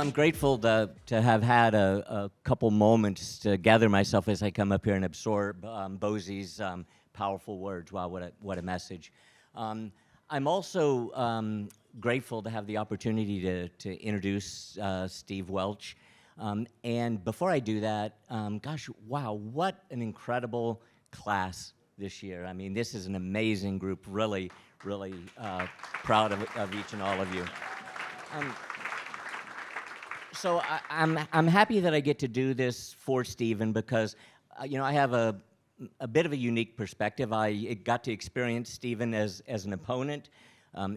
I'm grateful to have had a couple moments to gather myself as I come up here and absorb Bosie's powerful words. Wow, what a message. I'm also grateful to have the opportunity to introduce Steve Welch. And before I do that, gosh, wow, what an incredible class this year. I mean, this is an amazing group. Really, really proud of each and all of you. So I'm happy that I get to do this for Stephen because, I have a bit of a unique perspective. I got to experience Stephen as an opponent,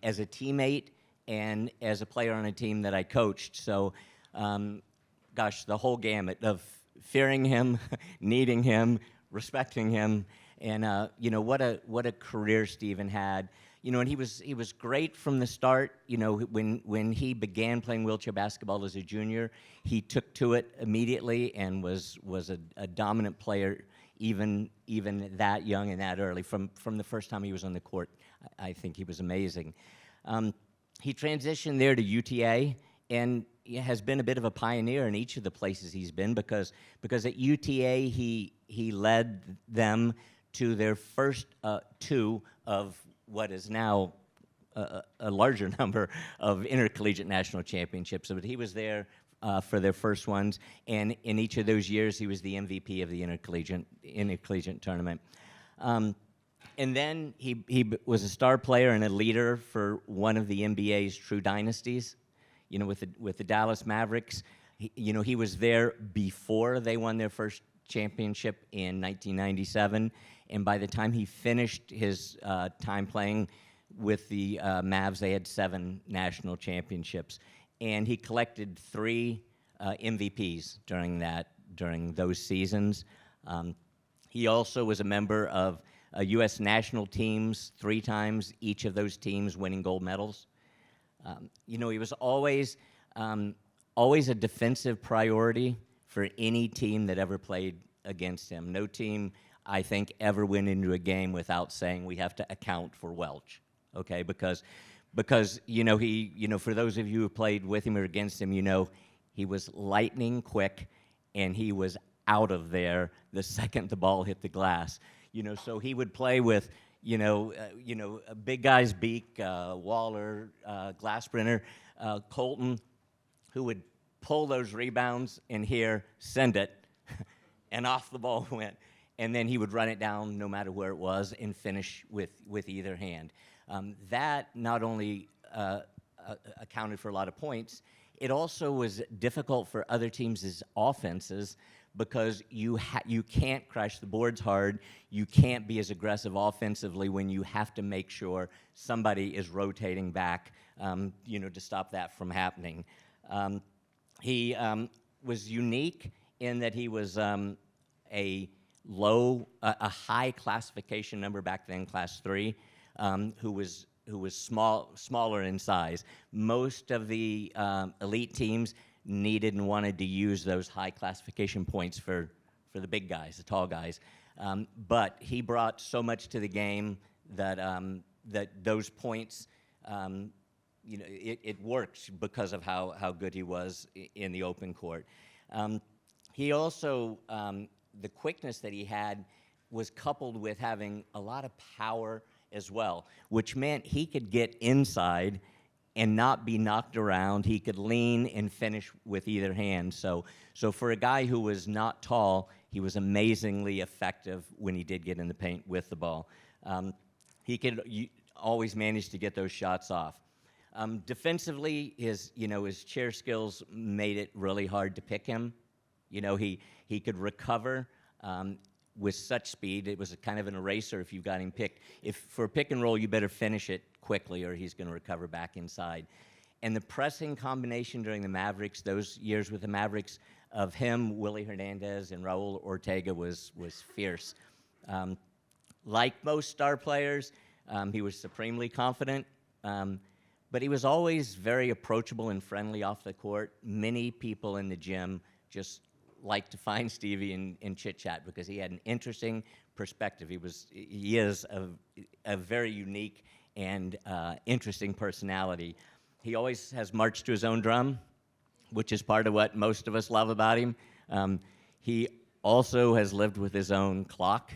as a teammate, and as a player on a team that I coached. So, gosh, the whole gamut of fearing him, needing him, respecting him, and what a career Stephen had. And he was great from the start. When he began playing wheelchair basketball as a junior, he took to it immediately and was a dominant player, even that young and that early. From the first time he was on the court, I think he was amazing. He transitioned there to UTA and has been a bit of a pioneer in each of the places he's been because at UTA he led them to their first two of what is now a larger number of intercollegiate national championships. But he was there for their first ones, and in each of those years, he was the MVP of the intercollegiate tournament. And then he was a star player and a leader for one of the NBA's true dynasties, with the Dallas Mavericks. He was there before they won their first championship in 1997. And by the time he finished his time playing with the Mavs, they had 7 national championships. And he collected 3 MVPs during those seasons. He also was a member of U.S. national teams 3 times, each of those teams winning gold medals. He was always a defensive priority for any team that ever played against him. No team, I think, ever went into a game without saying we have to account for Welch, okay? Because he, for those of you who played with him or against him, he was lightning quick, and he was out of there the second the ball hit the glass. So he would play with, a big guy's Beak, Waller, Glassbrenner, Colton, who would pull those rebounds and here, send it, and off the ball went. And then he would run it down no matter where it was and finish with either hand. That not only accounted for a lot of points, it also was difficult for other teams' offenses because you can't crash the boards hard. You can't be as aggressive offensively when you have to make sure somebody is rotating back, to stop that from happening. He was unique in that he was a high classification number back then, class 3, who was smaller in size. Most of the elite teams needed and wanted to use those high classification points for the big guys, the tall guys. But he brought so much to the game that those points, it works because of how good he was in the open court. He also, the quickness that he had was coupled with having a lot of power as well, which meant he could get inside and not be knocked around. He could lean and finish with either hand. So for a guy who was not tall, he was amazingly effective when he did get in the paint with the ball. He could always manage to get those shots off. Defensively, his chair skills made it really hard to pick him. He could recover with such speed. It was a kind of an eraser if you got him picked. If for a pick and roll, you better finish it quickly or he's going to recover back inside. And the pressing combination during the Mavericks, those years with the Mavericks, of him, Willie Hernandez, and Raul Ortega was fierce. Like most star players, he was supremely confident, but he was always very approachable and friendly off the court. Many people in the gym just liked to find Stevie and chit-chat because he had an interesting perspective. He is a very unique and interesting personality. He always has marched to his own drum. which is part of what most of us love about him. He also has lived with his own clock.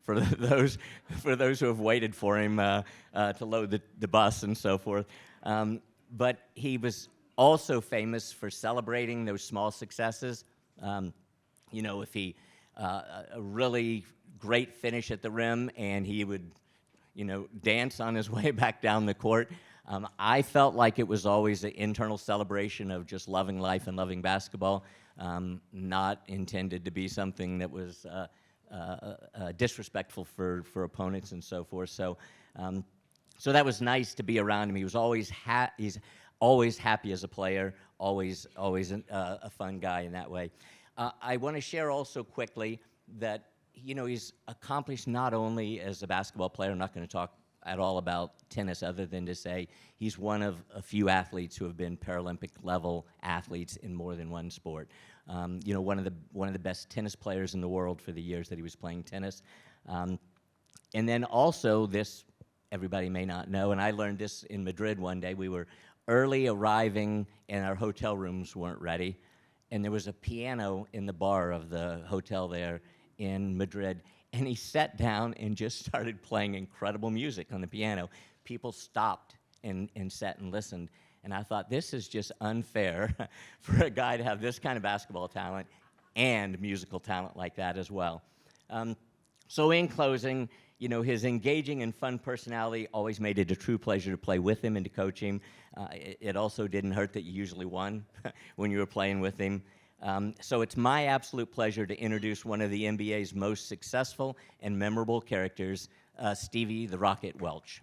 For those who have waited for him to load the bus and so forth. But he was also famous for celebrating those small successes. If he a really great finish at the rim, and he would, dance on his way back down the court. I felt like it was always an internal celebration of just loving life and loving basketball, not intended to be something that was disrespectful for opponents and so forth. So that was nice to be around him. He was always he's always happy as a player, always a fun guy in that way. I want to share also quickly that he's accomplished not only as a basketball player. I'm not going to talk at all about tennis other than to say he's one of a few athletes who have been Paralympic level athletes in more than one sport. One of the best tennis players in the world for the years that he was playing tennis. And then also this, everybody may not know, and I learned this in Madrid one day. We were early arriving and our hotel rooms weren't ready. And there was a piano in the bar of the hotel there in Madrid. And he sat down and just started playing incredible music on the piano. People stopped and sat and listened. And I thought, this is just unfair for a guy to have this kind of basketball talent and musical talent like that as well. So in closing, his engaging and fun personality always made it a true pleasure to play with him and to coach him. It also didn't hurt that you usually won when you were playing with him. So it's my absolute pleasure to introduce one of the NBA's most successful and memorable characters, Stevie the Rocket Welch.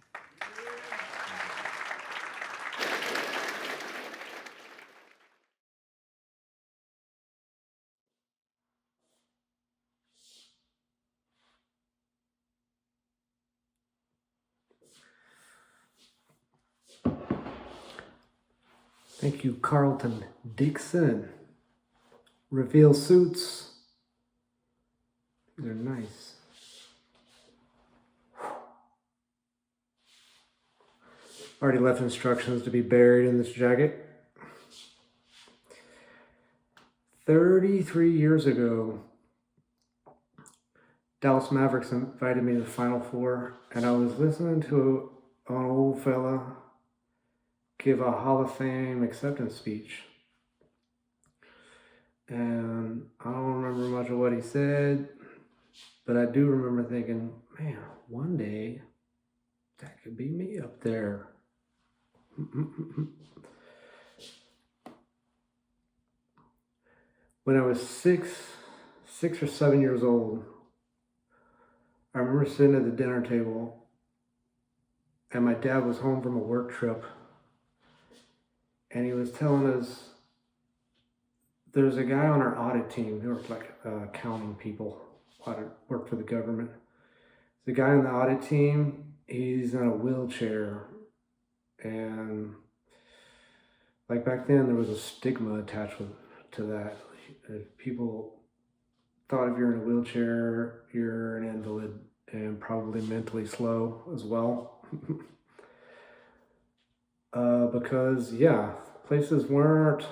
Thank you, Carlton Dixon. Reveal suits. These are nice. Already left instructions to be buried in this jacket. 33 years ago, Dallas Mavericks invited me to the Final Four, and I was listening to an old fella give a Hall of Fame acceptance speech. And I don't remember much of what he said, but I do remember thinking, man, one day that could be me up there. When I was six or 7 years old, I remember sitting at the dinner table, and my dad was home from a work trip, and he was telling us there's a guy on our audit team. They were like accounting people, work for the government. The guy on the audit team, he's in a wheelchair, and like back then there was a stigma attached to that. People thought if you're in a wheelchair, you're an invalid and probably mentally slow as well. Because places weren't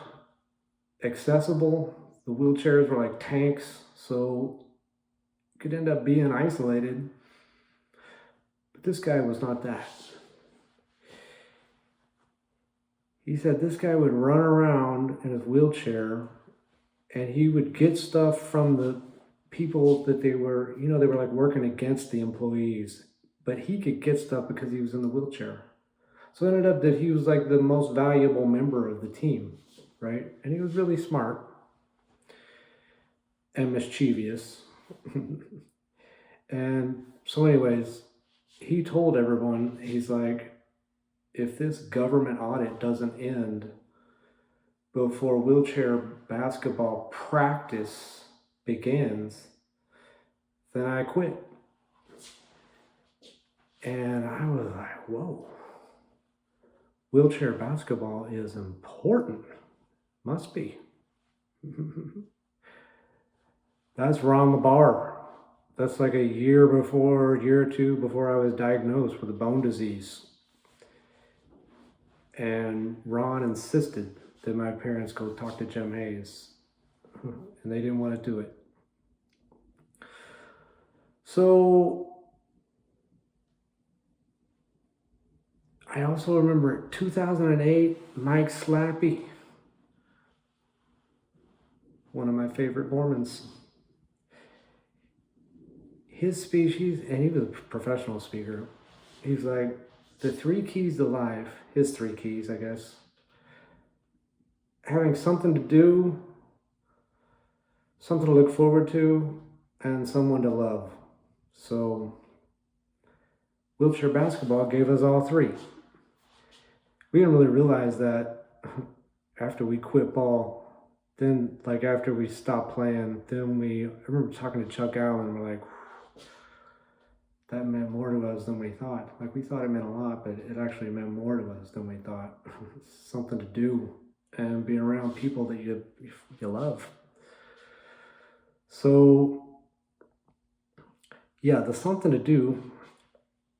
accessible. The wheelchairs were like tanks, so you could end up being isolated. But this guy was not that. He said this guy would run around in his wheelchair and he would get stuff from the people that they were like working against the employees, but he could get stuff because he was in the wheelchair. So it ended up that he was like the most valuable member of the team, right? And he was really smart and mischievous. And so anyways, he told everyone, he's like, if this government audit doesn't end before wheelchair basketball practice begins, then I quit. And I was like, whoa, wheelchair basketball is important. Must be. That's Ron the Bar. That's like a year or two before I was diagnosed with a bone disease. And Ron insisted that my parents go talk to Jim Hayes, and they didn't want to do it. So I also remember 2008, Mike Slappy, one of my favorite Mormons. His speech, and he was a professional speaker. He's like, the 3 keys to life, his 3 keys, I guess. Having something to do, something to look forward to, and someone to love. So, wheelchair basketball gave us all 3. We didn't really realize that after we quit ball. Then, like, after we stopped playing, I remember talking to Chuck Allen, we're like, that meant more to us than we thought. Like, we thought it meant a lot, but it actually meant more to us than we thought. Something to do and being around people that you love. So, yeah, the something to do,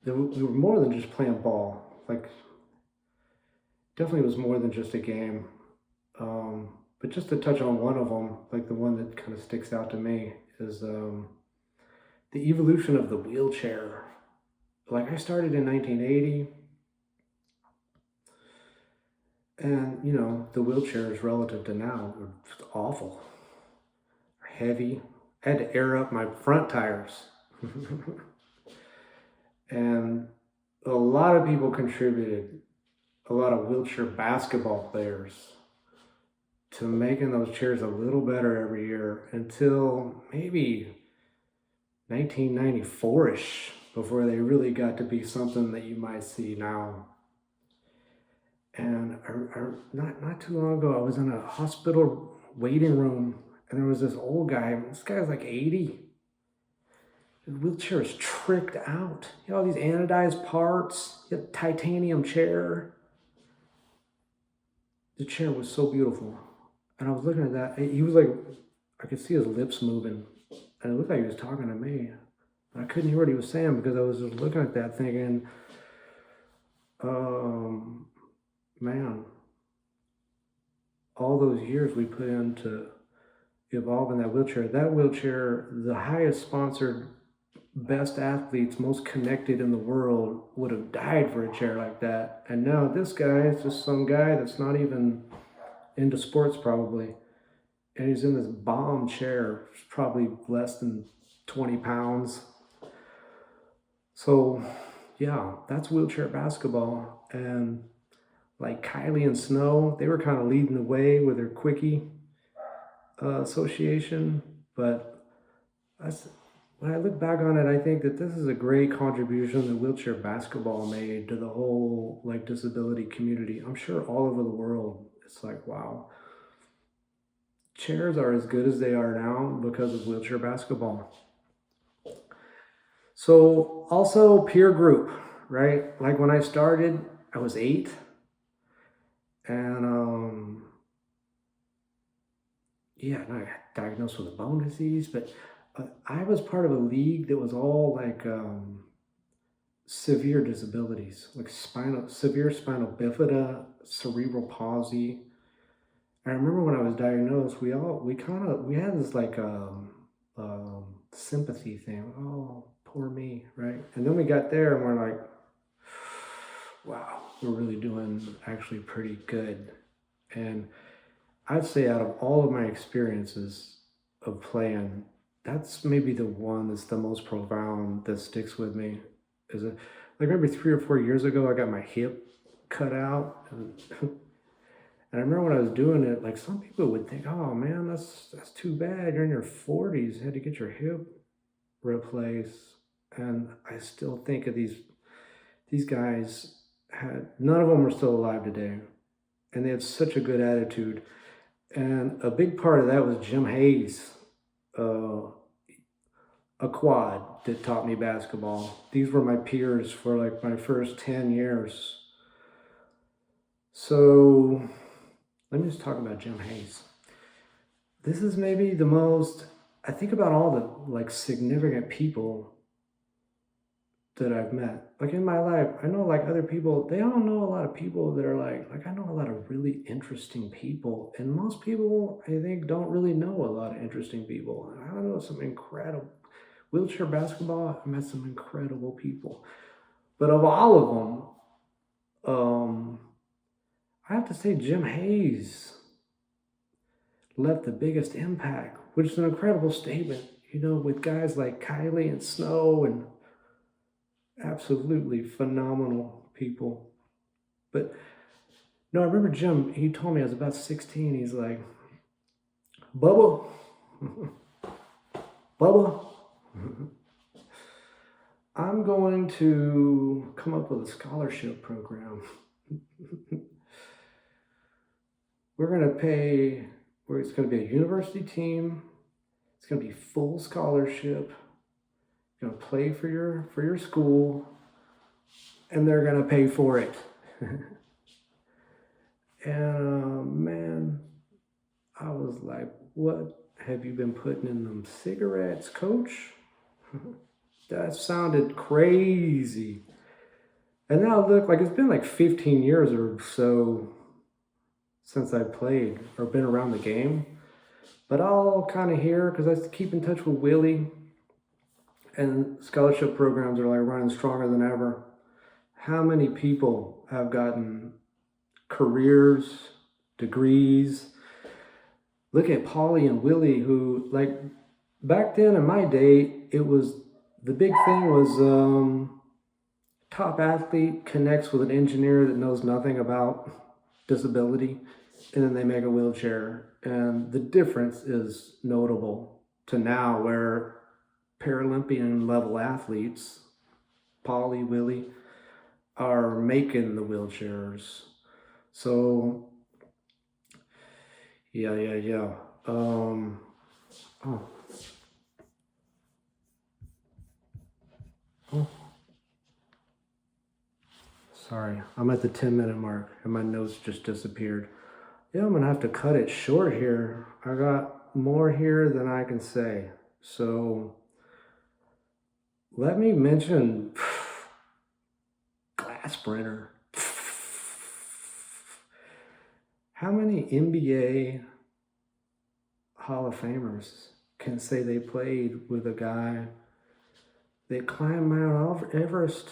we were more than just playing ball. Like, definitely was more than just a game. But just to touch on one of them, like the one that kind of sticks out to me is the evolution of the wheelchair. Like, I started in 1980, and you know, the wheelchairs relative to now were just awful, heavy. I had to air up my front tires. And a lot of people contributed, a lot of wheelchair basketball players, to making those chairs a little better every year until maybe 1994-ish, before they really got to be something that you might see now. And not too long ago, I was in a hospital waiting room, and there was this old guy. This guy's like 80. His wheelchair is tricked out. You know, all these anodized parts, he had a titanium chair. The chair was so beautiful. And I was looking at that. He was like, I could see his lips moving. And it looked like he was talking to me. But I couldn't hear what he was saying because I was just looking at that thinking, man, all those years we put into evolve in that wheelchair, the highest sponsored, best athletes, most connected in the world would have died for a chair like that. And now this guy is just some guy that's not even into sports probably. And he's in this bomb chair, probably less than 20 pounds. So yeah, that's wheelchair basketball. And like Kylie and Snow, they were kind of leading the way with their quickie association. But when I look back on it, I think that this is a great contribution that wheelchair basketball made to the whole like disability community. I'm sure all over the world, it's like, wow, chairs are as good as they are now because of wheelchair basketball. So also peer group, right? Like when I started, I was 8, and yeah, and I got diagnosed with a bone disease, but I was part of a league that was all like severe disabilities, like severe spinal bifida, cerebral palsy. I remember when I was diagnosed, we had this like sympathy thing. Oh, poor me, right? And then we got there and we're like, wow, we're really doing actually pretty good. And I'd say out of all of my experiences of playing, that's maybe the one that's the most profound that sticks with me. Is it like maybe 3 or 4 years ago, I got my hip cut out, and and I remember when I was doing it, like some people would think, oh man, that's too bad. You're in your 40s, you had to get your hip replaced. And I still think of these guys none of them are still alive today. And they had such a good attitude. And a big part of that was Jim Hayes, a quad that taught me basketball. These were my peers for like my first 10 years. So let me just talk about Jim Hayes. This is maybe the most, I think about all the like significant people that I've met. Like in my life, I know like other people, they don't know a lot of people that are like I know a lot of really interesting people. And most people, I think, don't really know a lot of interesting people. I don't know some incredible wheelchair basketball. I met some incredible people. But of all of them, I have to say Jim Hayes left the biggest impact, which is an incredible statement, with guys like Kylie and Snow and absolutely phenomenal people. But no, I remember Jim, he told me I was about 16. He's like, Bubba, Bubba, I'm going to come up with a scholarship program. We're going to pay, where it's going to be a university team. It's going to be full scholarship. You're going to play for your school, and they're going to pay for it. And man, I was like, what have you been putting in them cigarettes, coach? That sounded crazy. And now look, like it's been like 15 years or so since I played or been around the game. But I'll kind of hear, because I keep in touch with Willie, and scholarship programs are like running stronger than ever. How many people have gotten careers, degrees? Look at Paulie and Willie, who, like, back then in my day, it was, the big thing was top athlete connects with an engineer that knows nothing about disability, and then they make a wheelchair. And the difference is notable to now, where Paralympian level athletes, Polly, Willie, are making the wheelchairs. So, yeah. Oh, sorry, I'm at the 10-minute mark and my notes just disappeared. Yeah, I'm gonna have to cut it short here. I got more here than I can say. So let me mention glass printer. How many NBA Hall of Famers can say they played with a guy that climbed Mount Everest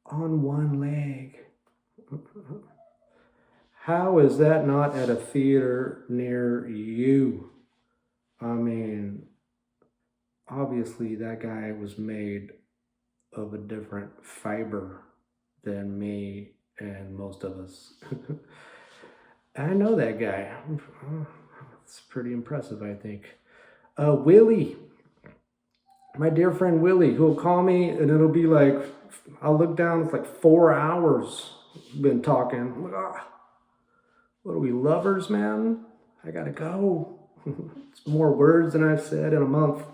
on one leg? How is that not at a theater near you? I mean, obviously that guy was made of a different fiber than me and most of us. I know that guy. It's pretty impressive, I think. Willie, my dear friend Willie, who'll call me and it'll be like, I'll look down, it's like 4 hours been talking. I'm like, what are we, lovers, man? I gotta go. It's more words than I've said in a month.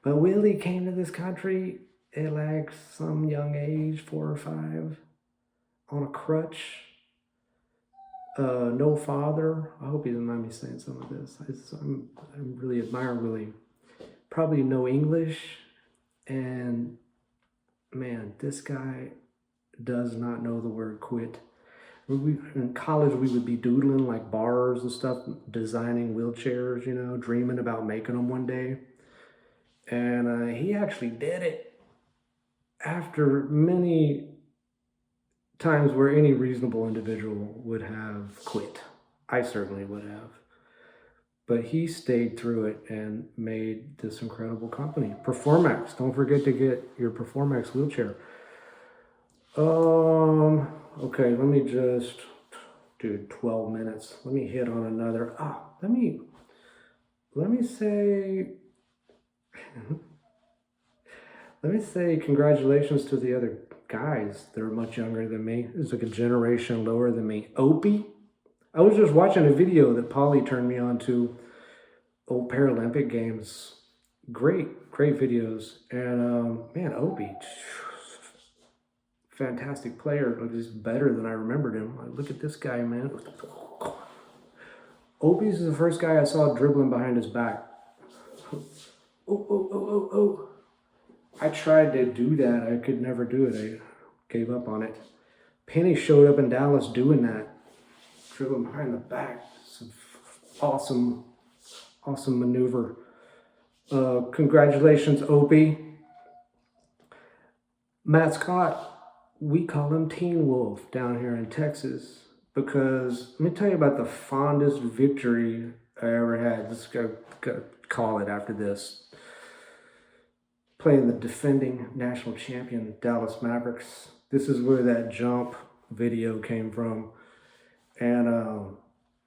But Willie came to this country at like some young age, 4 or 5, on a crutch. No father. I hope he doesn't mind me saying some of this. I'm really admire Willie. Probably no English. And man, this guy does not know the word quit. In college, we would be doodling like bars and stuff, designing wheelchairs, dreaming about making them one day. And he actually did it after many times where any reasonable individual would have quit. I certainly would have. But he stayed through it and made this incredible company. Performex. Don't forget to get your Performex wheelchair. Okay, let me just do 12 minutes. Let me hit on another. Let me say let me say congratulations to the other guys. They're much younger than me. It's like a generation lower than me. Opie. I was just watching a video that Polly turned me on to. Old Paralympic Games. Great videos. And man, Opie, fantastic player. He's better than I remembered him. Look at this guy, man. Opie's is the first guy I saw dribbling behind his back. Oh. I tried to do that. I could never do it. I gave up on it. Penny showed up in Dallas doing that. Dribbling behind the back. It's an awesome, awesome maneuver. Congratulations, Opie. Matt Scott, we call him Teen Wolf down here in Texas because let me tell you about the fondest victory I ever had. Just gotta call it after this. Playing the defending national champion Dallas Mavericks. This is where that jump video came from. And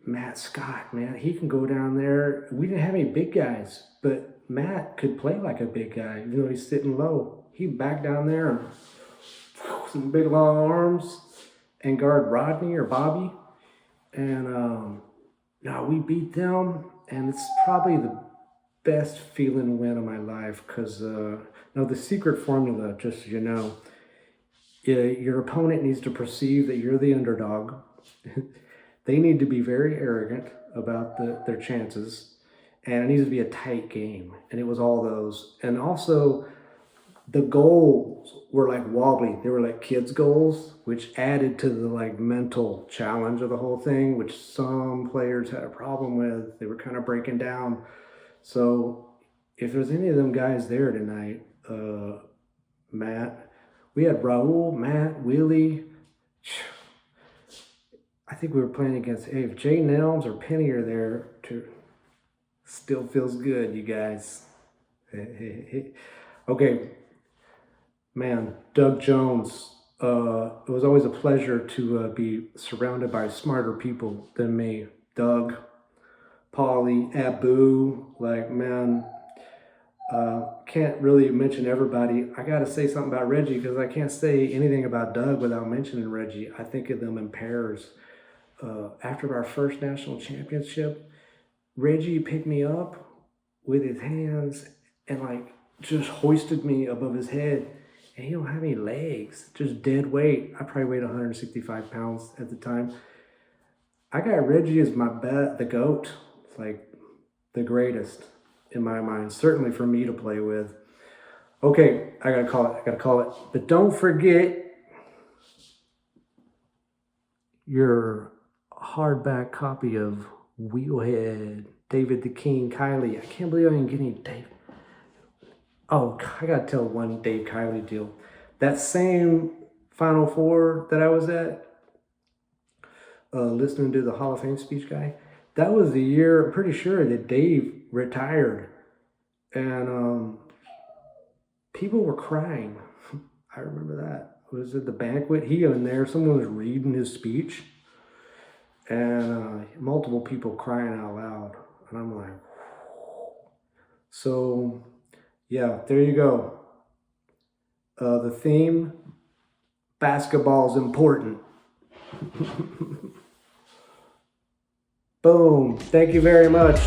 Matt Scott, man, he can go down there. We didn't have any big guys, but Matt could play like a big guy, even though he's sitting low. He'd back down there and some big long arms and guard Rodney or Bobby. And no, we beat them, and it's probably the best feeling win of my life because no, the secret formula, just so you know, your opponent needs to perceive that you're the underdog. They need to be very arrogant about their chances, and it needs to be a tight game. And it was all those. And also, the goals were like wobbly. They were like kids' goals, which added to the like mental challenge of the whole thing, which some players had a problem with. They were kind of breaking down. So if there's any of them guys there tonight, Matt, we had Raul, Matt, Willie. I think we were playing against, hey, if Jay Nelms or Penny are there, still feels good, you guys. Okay, man, Doug Jones. It was always a pleasure to be surrounded by smarter people than me. Doug, Paulie, Abu, like, man, can't really mention everybody. I got to say something about Reggie because I can't say anything about Doug without mentioning Reggie. I think of them in pairs. After our first national championship, Reggie picked me up with his hands and like just hoisted me above his head. And he don't have any legs, just dead weight. I probably weighed 165 pounds at the time. I got Reggie as the GOAT, like the greatest in my mind, certainly for me to play with. Okay, I gotta call it. But don't forget your hardback copy of Wheelhead, David the King, Kylie. I can't believe I didn't get any Dave. Oh, I gotta tell one Dave Kylie deal. That same Final Four that I was at, listening to the Hall of Fame speech guy, that was the year, I'm pretty sure, that Dave retired. And people were crying. I remember that. It was at the banquet. He in there, someone was reading his speech. And multiple people crying out loud. And I'm like, so, yeah, there you go. The theme, basketball is important. Boom. Thank you very much.